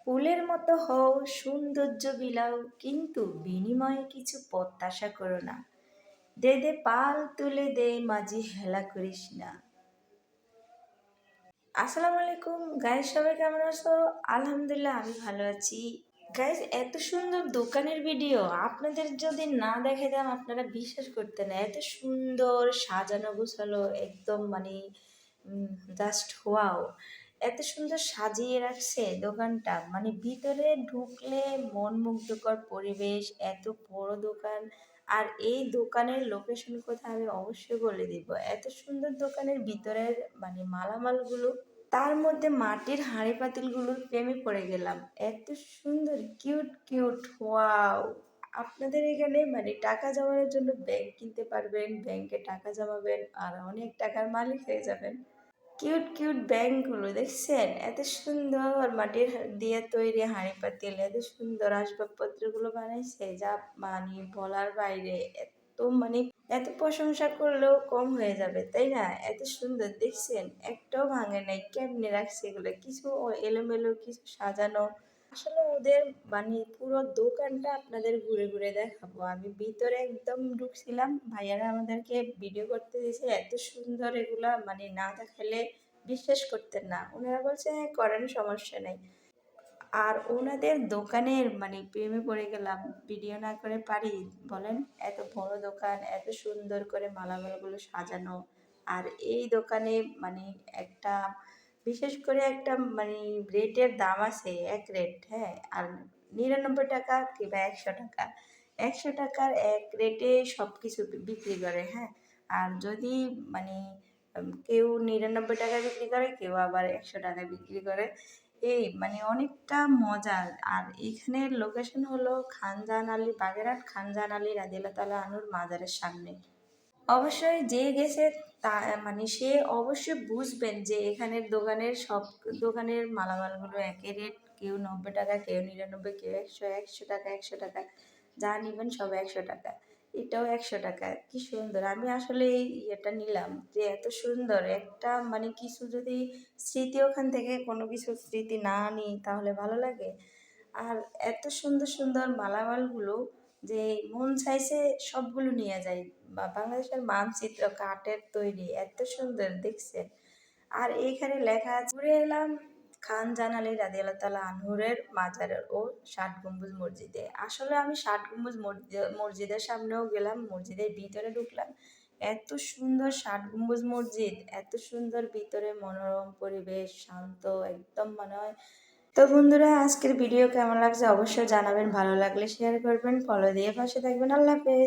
ফুলের মতো হও, সৌন্দর্য বিলাও, কিন্তু বিনিময়ে কিছু প্রত্যাশা করো না। দে দে পাল তুলে দে, মাঝি হেলা করিস না। আসসালামু আলাইকুম গাইস, সবাই কেমন আছো? আলহামদুলিল্লাহ আমি ভালো আছি। গাইস, এত সুন্দর দোকানের ভিডিও আপনাদের যদি না দেখাতাম আপনারা বিশ্বাস করতেন না। এত সুন্দর সাজানো গোছালো, একদম মানে জাস্ট ওয়াও। এত সুন্দর সাজিয়ে রাখছে দোকানটা, মানে ভিতরে ঢুকলে মন মুগ্ধকর পরিবেশ, এত বড় দোকান। আর এই দোকানের লোকেশন কোথায় আমি অবশ্যই বলে দিব। এত সুন্দর দোকানের ভিতরের মানে মালামালগুলো, তার মধ্যে মাটির হাঁড়ি পাতিলগুলোর প্রেমে পড়ে গেলাম। এত সুন্দর কিউট কিউট, ওয়াও। আপনাদের এখানে মানে টাকা জমানোর জন্য ব্যাংক কিনতে পারবেন, ব্যাংকে টাকা জমাবেন আর অনেক টাকার মালিক হয়ে যাবেন। কিউট কিউট ব্যাংকগুলো দেখছেন, এত সুন্দর মাটির দিয়ে তৈরি হাঁড়ি পাতিল, এত সুন্দর আসবাবপত্রগুলো বানাইছে যা মানে বলার বাইরে। এত মানে এত প্রশংসা করলেও কম হয়ে যাবে, তাই না? এত সুন্দর দেখছেন, একটাও ভাঙে নাই। কেমনে রাখছে এগুলো, কিছু এলোমেলো, কিছু সাজানো। আসলে ওদের মানে পুরো দোকানটা আপনাদের ঘুরে ঘুরে দেখাবো। আমি ভিতরে একদম ঢুকছিলাম, ভাইয়ারা আমাদেরকে ভিডিও করতে দিয়েছে। এত সুন্দর এগুলা, মানে না দেখালে বিশ্বাস করতেন না। ওনারা বলছে হ্যাঁ করেন, সমস্যা নেই। আর ওনাদের দোকানের মানে প্রেমে পড়ে গেলাম, ভিডিও না করে পারি বলেন? এত বড় দোকান, এত সুন্দর করে মালামালগুলো সাজানো। আর এই দোকানে মানে একটা বিশেষ করে একটা মানে রেটের দাম আছে, এক রেট, হ্যাঁ। আর 99 টাকা কিংবা 100 টাকা, 100 টাকার এক রেটে সব কিছু বিক্রি করে, হ্যাঁ। আর যদি মানে কেউ 99 টাকায় বিক্রি করে, কেউ আবার 100 টাকায় বিক্রি করে। এই মানে অনেকটা মজার। আর এখানের লোকেশন হলো খানজাহান আলী, বাগেরহাট খানজাহান আলী রাদিয়াল্লাহু তাআলা আনহুর মাজারের সামনে। অবশ্যই যে গেছে তা মানে সে অবশ্যই বুঝবেন যে এখানের দোকানের সব দোকানের মালামালগুলো একই রেট। কেউ 90 টাকা, কেউ 99, কেউ 100, 100 টাকা, 100 টাকা। যা নিবেন সব 100 টাকা। এটাও 100 টাকা। কি সুন্দর! আমি আসলে এই ইয়েটা নিলাম যে এত সুন্দর একটা মানে কিছু যদি স্মৃতি, ওখান থেকে কোনো কিছু স্মৃতি না নিই তাহলে ভালো লাগে। আর এত সুন্দর সুন্দর মালামালগুলো যে মন চাইছে সবগুলো নিয়ে যায়। বা বাংলাদেশের মানচিত্র কাঠের তৈরি, এত সুন্দর দেখছেন। আর এইখানে লেখা আছে, ঘুরে এলাম খানজাহান আলী রাদিয়াল্লাহু তাআলা আনহুরের মাজারের ও ৬০ গম্বুজ মসজিদে। আসলে আমি ৬০ গম্বুজ মসজিদের সামনেও গেলাম, মসজিদের ভিতরে ঢুকলাম। এত সুন্দর ৬০ গম্বুজ মসজিদ, এত সুন্দর ভিতরে মনোরম পরিবেশ, শান্ত একদম মনে হয়। তো বন্ধুরা, আজকের ভিডিও কেমন লাগছে অবশ্যই জানাবেন। ভালো লাগলে শেয়ার করবেন, ফলো দিয়ে পাশে থাকবেন। আল্লাহ হাফেজ।